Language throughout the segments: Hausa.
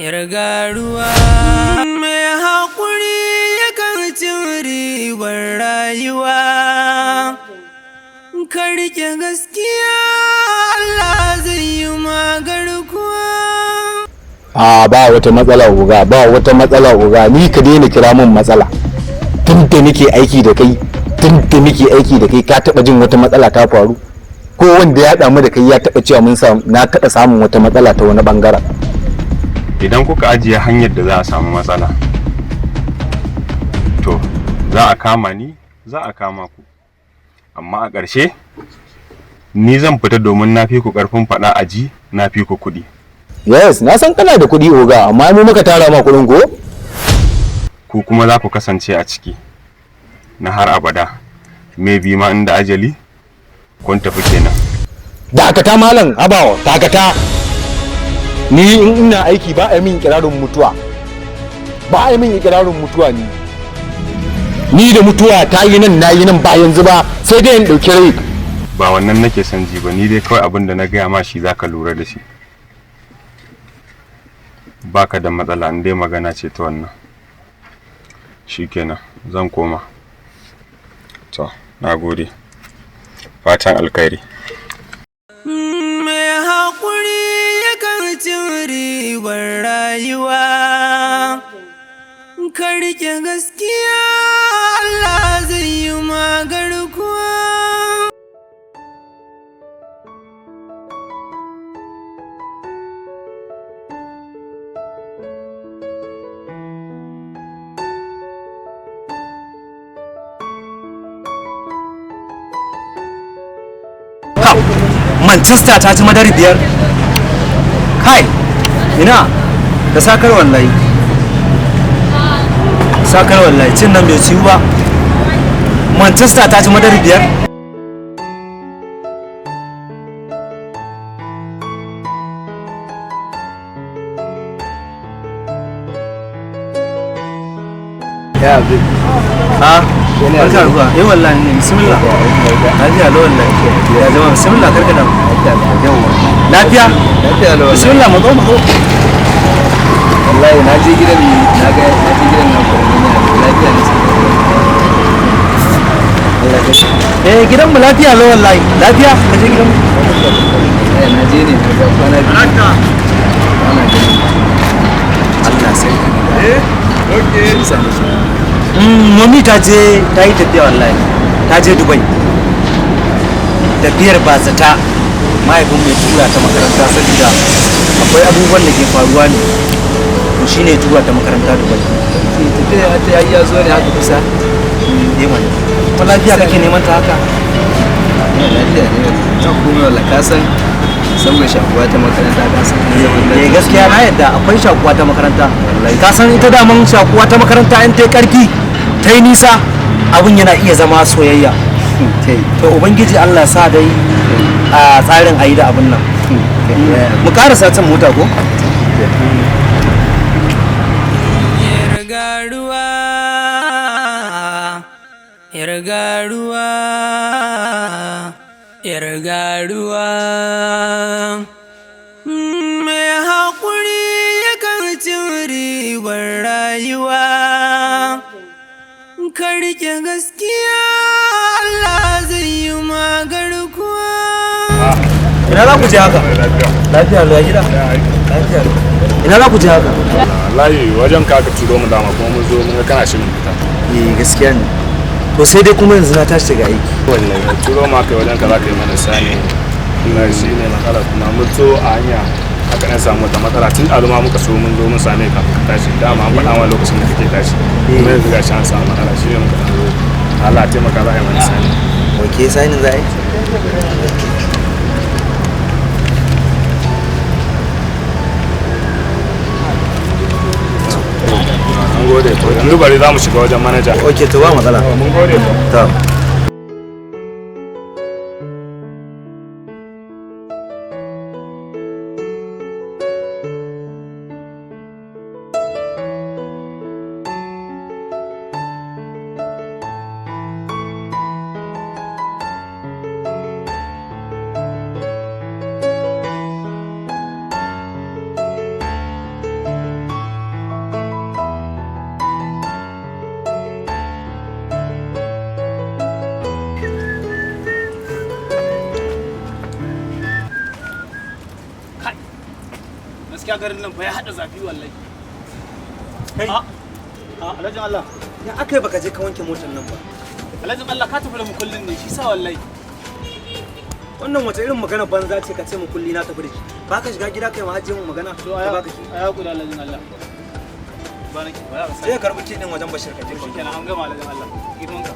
Yargaruwa mai haƙuri yakan cin ribar rayuwa. Ka riƙe gaskiya Allah zai yi magarkuwa. Ba wata matsala uga, ba wata matsala uga, ni ka daina kira min matsala. Tun da nake aiki da kai, ka taɓa jin wata matsala ta faru? Ko wanda ya damu da kai ya taɓa cewa na taɓa samun wata matsala ta wani bangaren? Idan kuka ajiye hanyar da za a samu matsala, to za a kama ni, za a kama ku, amma a ƙarshe ni zan fita domin na fi ku ƙarfin faɗa aji, na fi ku kuɗi. Yes, na san kana da kuɗi oga, amma mu muka tara ma kuɗin ko? Ku kuma za ku kasance a ciki na har abada, maybe ma inda ajali kun tafi kenan. Dakata malam Abawa, dakata. Ni in ina aiki ba a min ikirarin mutuwa, ni da mutuwa ta yi nan na yi nan ba yanzu ba, sai dai in ɗauki rai. Ba wannan nake son ji ba, ni dai kawai abin da na gaya ma shi zaka lura da shi. Baka da matsala in dai magana ce ta wannan. Shikenan zan koma. To, nagode. Fatan alkhairi. Mai haƙuri yakan cin ribar rayuwa. Ka riƙe gaskiya Allah zai yi magarkuwa. Manchester ta ci madari 5. Kai, ina da sakar wallahi. Cin nan bai ciwu ba. Manchester ta ci madari 5. Ya bi. Barka zuwa. Wallahi ne, bismillah. Lafiya lo wallahi. Ya jama'a bismillah karka da. Lafiya? Lafiya lo. Bismillah mu zo. Wallahi na je gidan na lafiya ne. Allah ka Gidan mu lafiya lo wallahi. Lafiya? Ka je gidan mu. na je ne na ga kwana biyu. Allah sai ka. Okay. Mami ta yi tafiya wallahi. Ta je Dubai. Tafiyar ba zata mahaifin mai tura ta makaranta saboda akwai abubuwan da ke faruwa ne. To shine tura ta makaranta Dubai. Tafiya ta yi ya zo ne haka kusa. Mana. Kuma lafiya kake neman ta haka? Lafiya ne. Ta kuma wallahi ka san saboda shakuwa ta makaranta ka san. Gaskiya na yadda akwai shakuwa ta makaranta. Ka san ita daman shakuwa ta makaranta in ta yi karfi ta yi nisa abin yana iya zama soyayya. To ubangiji Allah sa dai a tsarin ayi da abin nan. Mu karasa can mota ko? Yargaruwa mai haƙuri yakan cin ribar rayuwa. Ka riƙe gaskiya Allah zai yi magarkuwa. Ina za ku je haka? Lafiya lo gida? Lafiya lo. Ina za ku je haka? Wallahi wajen ka aka turo mu dama kuma mun zo mun ga kana shirin fita. Gaskiya ne. To sai dai kuma yanzu na tashi daga aiki. Wallahi turo ma kai wajen ka za ka yi mana sani. Wallahi shi ne matsala kuma mun zo a hanya haka ɗan samu wata matsala tun aluma muka so mun zo mun same ka tashi dama an faɗa ma lokacin da kake tashi. Kuma yanzu ga shi an samu matsala shi ne muka zo. Allah ya taimaka za a yi mana sani. Oke sanin za a yi? Mun gode to yanzu bari za mu shiga wajen manaja. Oke to ba matsala. Mun gode to. gaskiya garin nan fa ya hada zafi wallahi. Kai. Alhajin Allah. Ya akai baka je ka wanke motar nan ba? Alhajin Allah ka tafi da mukullin ne shi sa wallahi. Wannan wace irin magana banza ce ka ce mukulli na tafi da shi? Ba ka shiga gida kai ma hajje mu magana? To aya baka shi. Aya ku da Alhajin Allah. Baraki ba za ka sai ka karbi kidin wajen Bashir ka je. Shikenan an gama Alhajin Allah. Girman ka.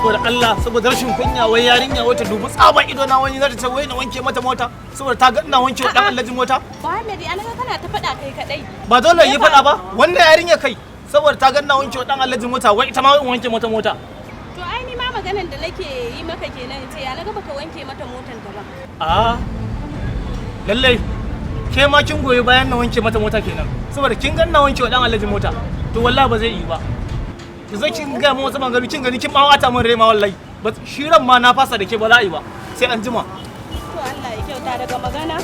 Saboda Allah saboda rashin kunya wai yarinya wata dubu tsaban ido na wani zata ce wai na wanke mata mota saboda ta ga ina wanke dan Alhaji mota. Muhammad alaka kana ta faɗa kai kadai. Ba dole yi faɗa ba wannan yarinya kai saboda ta ga ina wanke dan Alhaji mota wai ita ma in wanke mata mota. To ai ni ma maganan da nake yi maka kenan ce ya naga baka wanke mata motar ta ba. Lallai ke ma kin goyi bayan na wanke mata mota kenan saboda kin ga ina wanke dan Alhaji mota to wallahi ba zai yi ba. Ki zo kin ga mu wasu magana kin gani kin ma wata min rai ma wallahi ba shiran ma na fasa da ke bala'i ba sai an jima. To Allah ya kyauta daga magana.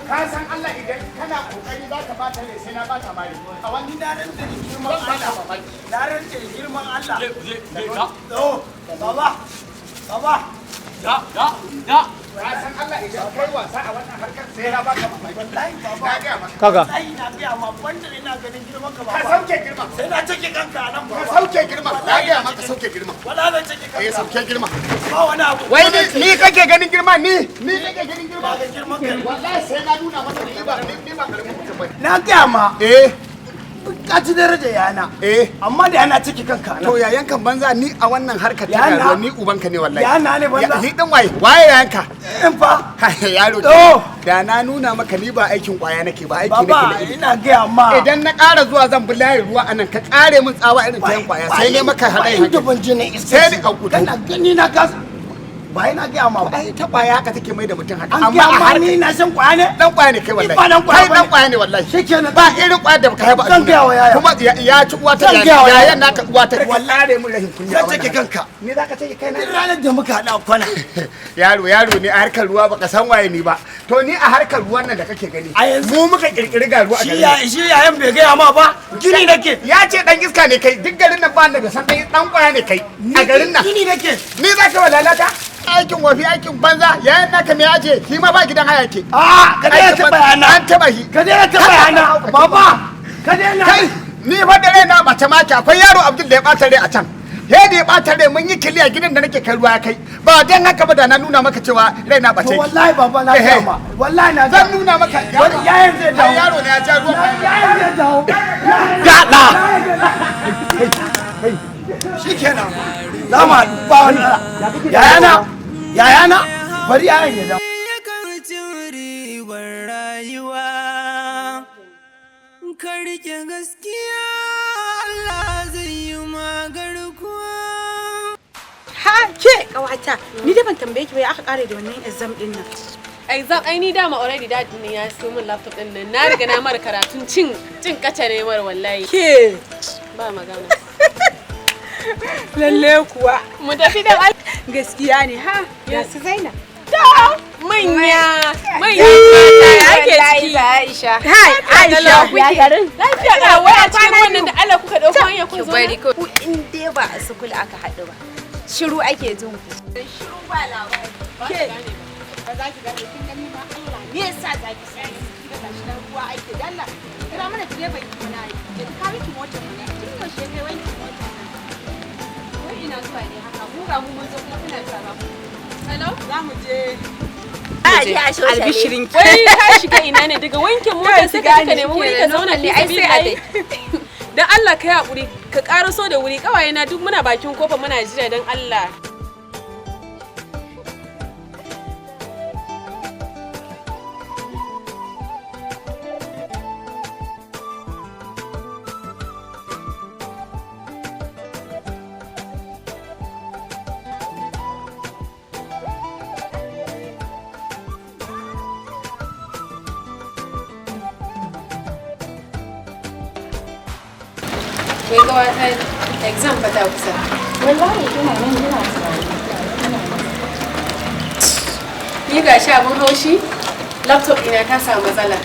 Ka san Allah idan kana kokari za ka bata ne sai na bata mari. A wani na ran da girman Allah. Na ran da girman Allah. Baba. Baba. Da. Ka san Allah idan kai wasa a wannan harkar sai na baka mamaki. Wallahi baba. Na ga maka. Kaga Wallahi na ga ma wanda ina ganin girman ka baba. Ka sauke girma. Sai na take kanka nan baba. Ka sauke girma. Na ga maka sauke girma. Wallahi zan take kanka. Sauke girma. Ba wani abu. Wai ni kake ganin girma ni kake ganin girma. Ba ga girman ka. Wallahi sai na nuna masa ni ba karamin mutum bane. Na ga ma. Ka ci daraja yana. Amma da yana ciki kanka nan. To yayan kan banza ni a wannan harkar ta Yana. gado ni ubanka ne wallahi. Yana ne banza. Ni dan waye yayanka? In fa. Yaro. To. Da na nuna maka ni ba aikin kwaya nake ba aiki nake Baba da ilimi. ina ga ma. Idan na ƙara zuwa zan bi layin ruwa anan ka ƙare min tsawa irin ta yan kwaya sai ne maka hadayin Ba ban je ne sai ni kauku. Kana gani na kasa. Ba ina ga ma ba. Ai ta kwaya haka take mai da mutum haka. An ga ma ni na san kwaya ne. Dan kwaya ne kai wallahi. Ba dan kwaya Kai dan kwaya ne wallahi. Shikenan. Ba irin kwaya da baka haifa a Zan duniya. gaya wa yaya. Kuma ya ci uwa ta Zan gaya wa yaya. yayan naka uwa ta wallahi mun rahin kunya. Zan take kanka. Ni zaka take kai Duk na. ranar da muka haɗa kwana. Yaro ne a harkar ruwa baka san waye ni ba. To ni a harkar ruwan nan da kake gani. A yanzu- mu muka kirkiri ga ruwa a garin. nan. Shi yayan bai gaya ma ba. Gini nake. Ya ce dan iska ne kai duk garin nan ba da san dan kwaya ne kai a garin nan. Gini nake. Ni zaka walalata aikin wafi aikin banza yayan naka me yace shi ma ba gidan haya ke. Ka daina taɓa yana. An taba shi. Ka daina taɓa yana. Baba. Ka daina. Kai ni fa da raina mace maki akwai yaro Abdul da ya bata rai a can. He da ya bata rai mun yi kiliya gidan da nake kai ruwa ya kai. Ba dan haka ba da na nuna maka cewa raina bace. To wallahi baba na gaya ma. Wallahi na Zan nuna maka Wani yayan zai dawo. yaro ne ya ja ruwa. Yayan zai dawo. Gaɗa. Shikenan. Za mu haɗu ba wani ala. Yayana. Bari yayan ya dawo. Yakan cin ribar rayuwa, ka rike gaskiya Allah zai yi magarkuwa. Ha ke kawata ni da ban tambaye ki ba ya aka kare da wannan exam din nan. Exam ai ni dama already dad ne ya siyo min laptop din nan. Na riga na mara karatun cin kace ne mar wallahi. Ke Ba magana. lalle kuwa Mu tafi da gaskiya ne ha ya su Zainab. manya mata ya ake ciki. Aisha. Hai Aisha Ya garin. Lafiya ga waya cikin wannan da Allah kuka dauko hanya kun zo. bari ko in dai ba a sukul aka haɗu ba shiru ake jin ku shiru ba labari ke ba za ki gane kin gani ma Allah me yasa za ki sani kika gashi nan ruwa ake dalla kira mana direban ki mana ya ka miki motar mana tun yaushe kai wanki motar nan Wai ina zuwa ne haka. Mu ga mu mun zo kuma kuna tsara. Hello? za mu je albishirin Wai ka shiga ina ne daga wanke motar sai ka nemi wuri ka zauna ne ai sai a dai Dan Allah ka yi haƙuri ka ƙaraso da wuri ƙawaye na duk muna bakin kofa muna jira dan Allah. Wai kawata exam fa ta kusa. Wallahi ina nan ina tunani. Ni gashi abun haushi laptop ina ta samu matsala.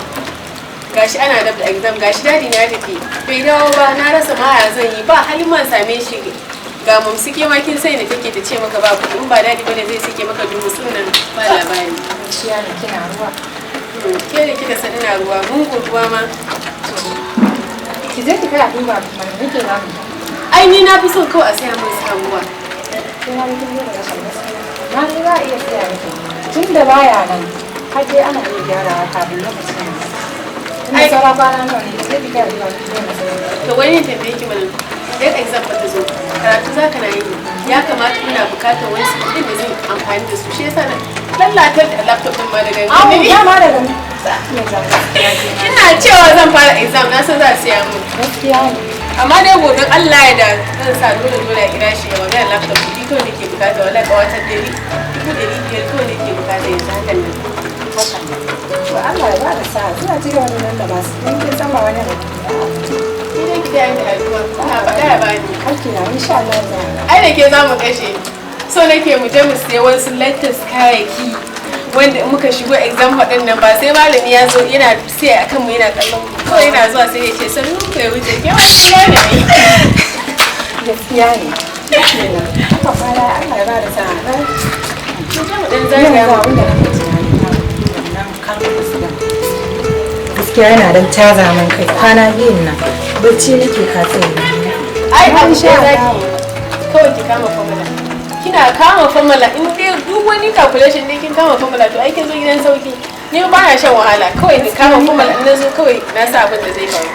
Gashi ana da exam gashi dadi na tafi. Bai dawo ba na rasa ma ya zan yi ba halin man same shi. Ga mumsike ma kin sai da take ta ce maka ba kuɗi in ba dadi bane zai sike maka dubu sunan ba labari. Gaskiya ne kina ruwa. Ke da kika san ina ruwa mungun ruwa ma. Ki je ki kai a duba mana nake za mu. Ai ni na fi son kawai a saya min samuwa. Kuma ni kin zo daga kan gaskiya. Na ji za a iya saya miki. Tun da baya nan har dai ana iya gyarawa kafin lokacin. Ai sauran kwana nawa ne sai ki kai a duba ki zo na sayar. To wani tambaye ki mana idan exam ba ta zo karatu za ka na yi ya kamata ina bukatar wani kuɗin da zai amfani da su shi yasa na lallatar da laptop din ma daga Awu ya ma daga ina cewa zan fara exam na san za su siya mun gaskiya ne amma dai gobe Allah ya da zan sa dole a kira shi ya magana laptop kuɗi to ne ke bukata wala kawatar da ni $500 to ne ke bukata yanzu hakan nan to Allah ya ba da sa'a suna cire wani nan da ba su dan kin san ba wani abu idan ki da yin addu'a ina faɗa ya bani hakki na insha Allah za ai da ke za mu kashe so nake mu je mu siya wasu latest kayayyaki wanda in muka shigo exam din nan ba sai malami ya zo yana siya akan mu yana kallon ko yana zuwa sai ya ce sannu kai wuce ke wani ne gaskiya ne kenan haka fara Allah ya ba da sa'a na dan zaga wanda nake tunani wannan kalmar gaskiya gaskiya yana dan caza min kai kwana biyun nan bacci nake katse ai an sha zaki kawai ki kama formula kina kama formula in dai duk wani calculation dai kin kama formula to ai kin zo gidan sauki ni ba na shan wahala kawai ki kama formula in nazo kawai na sa abin da zai faru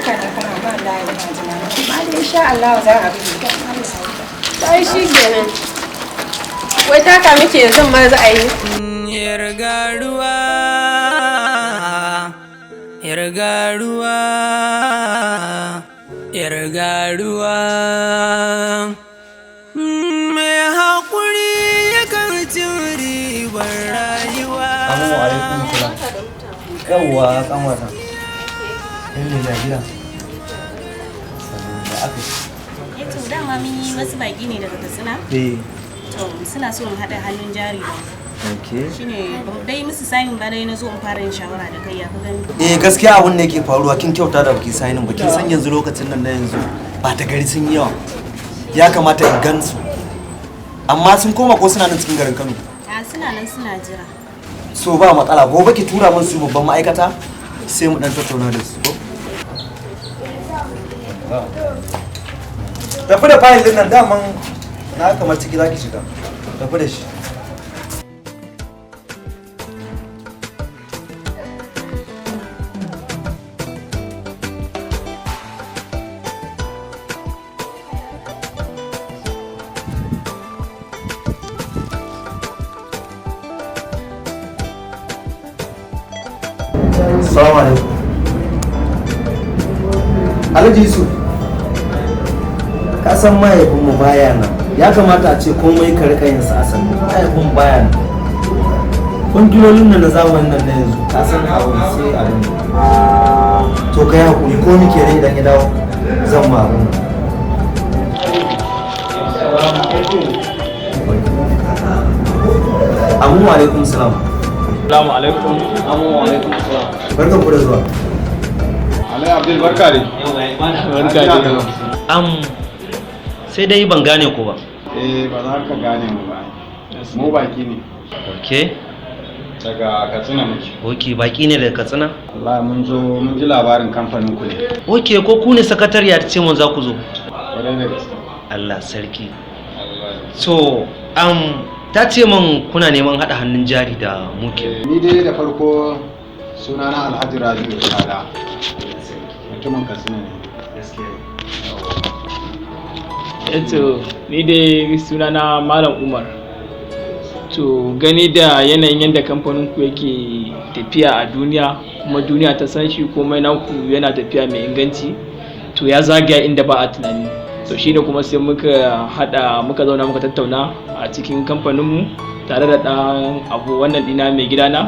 kana kana ba Allah ya ba tunani amma dai insha Allah za a bi kan Allah ai shi kenan wai taka muke yanzu ma za a yi Yargaruwa, yargaruwa, yargaruwa. Mai haƙuri yakan cin ribar rayuwa. Assalamu alaikum salam. Yawwa kanwata. Ne na gida. Da aka yi. To dama mun yi wasu baki ne daga Katsina. To suna so in haɗa hannun jari ba. Okay. Shine dai musu sainin ba dai na zo in fara yin shawara da kai ya fi gani. Gaskiya abun da yake faruwa kin kyauta da baki sainin ba kin san yanzu lokacin nan na yanzu ba ta gari sun yi yawa. Ya kamata in gansu. Amma sun koma ko suna nan cikin garin Kano? A suna nan suna jira. So ba matsala gobe ki tura min su babban ma'aikata sai mu dan tattauna da su ko? Tafi da fayil din nan daman na kamar ciki zaki shiga. Tafi da shi. Assalamu alaikum. Alhaji Yusuf. Ka san mahaifinmu baya nan. Ya kamata a ce komai ka rika yin sa a sannu. Mahaifin baya nan. Kungilolin nan na zamanin nan na yanzu. Ka san abu sai abin. To kai hakuri ko nike ne idan ya dawo zan ma abin. Assalamu alaikum salam. Assalamu alaikum. Assalamu alaikum salam. Barkan ku da zuwa. Alai Abdul barka ne. Barka ne. Sai dai ban gane ku ba. Ba za ka gane mu ba. Mu baki ne. Okay. Daga Katsina muke. Okay, baki ne daga Katsina? Allah mun zo mun ji labarin kamfanin ku ne. Okay, ko ku ne sakatariya ta ce mun za ku zo? Kwarai da gaske. Allah sarki. So, ta ce min kuna neman haɗa hannun jari da muke. Ni dai da farko sunana Alhaji Rabi'u Sada. Mutumin Katsina ne. Eto ni dai sunana Malam Umar. To gani da yanayin yadda kamfanin ku yake tafiya a duniya kuma duniya ta san shi komai naku yana tafiya mai inganci to ya zagaya inda ba a tunani. To shine kuma sai muka zauna muka tattauna a cikin kamfaninmu tare da ɗan abu wannan dina mai gidana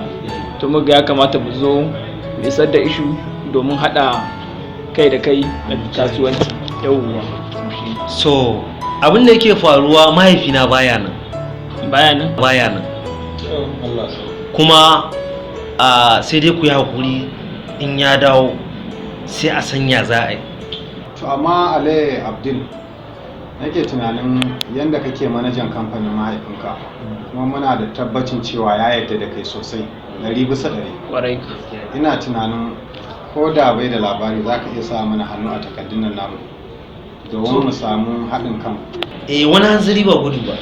to muga ya kamata mu zo mu isar da ishu domin haɗa kai da kai na kasuwanci. yauwa so abin da yake faruwa mahaifina baya nan kuma sai dai ku yi hakuri in ya dawo sai a sanya za a yi. To amma Ale Abdul nake tunanin yadda kake manajan kamfanin mahaifinka kuma muna da tabbacin cewa ya yarda da kai sosai 100%. Ina tunanin ko da bai da labari za ka iya sa mana hannu a takardun nan namu domin mu samu haɗin kan. Wani hanzari ba gudu ba,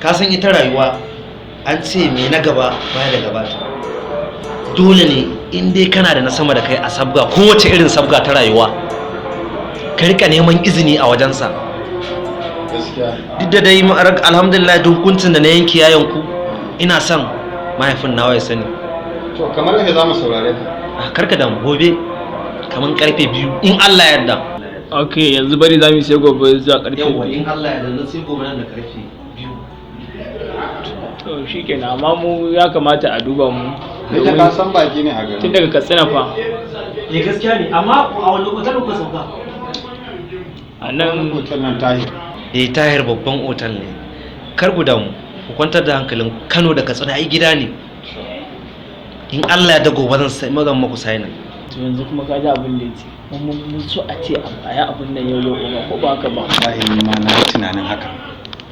ka san ita rayuwa an ce me na gaba baya da gabata. Dole ne in dai kana da na sama da kai a sabga, kowace irin sabga ta rayuwa ka rika neman izini a wajensa. Duk da dai alhamdulillah hukuncin da na yanke ya yanku, ina son mahaifin nawa ya sani. To kamar yadda za mu saurare ka. Karka da gobe kamar karfe 2 in Allah ya yarda. Ok, yanzu bari za mu sai gobe zuwa karfe 2. In Allah ya yarda sai gobe nan da karfe 2. To shikenan, amma mu ya kamata a duba mu. Kai ka san baki ne a garin. Tun daga Katsina fa. Gaskiya ne, amma a wani hotel ku sauka? A nan hotel nan Tahir. Tahir babban hotel ne. Kar ku damu, ku kwantar da hankalin Kano da Katsina ai gida ne. In Allah ya da gobe zan maku sai nan. To yanzu kuma ka ji abin da yake. Mun so a ce a yi abin nan yau ko ba haka ba. Wallahi ma na yi tunanin haka.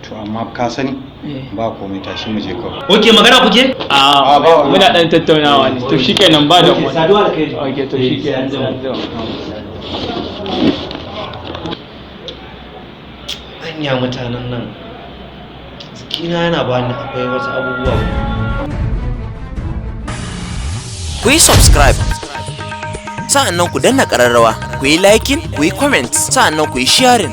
To amma ka sani ba komai tashi mu je kawai. Oke, magana kuke? Muna dan tattaunawa ne. To shikenan ba da mu. Saduwa da kai. Oke, to shikenan. Anya mutanen nan zikina yana bani akwai wasu abubuwa. Ku yi subscribe, sa'annan ku danna ƙararrawa, ku yi liking, ku yi comment, sa'annan ku yi sharing.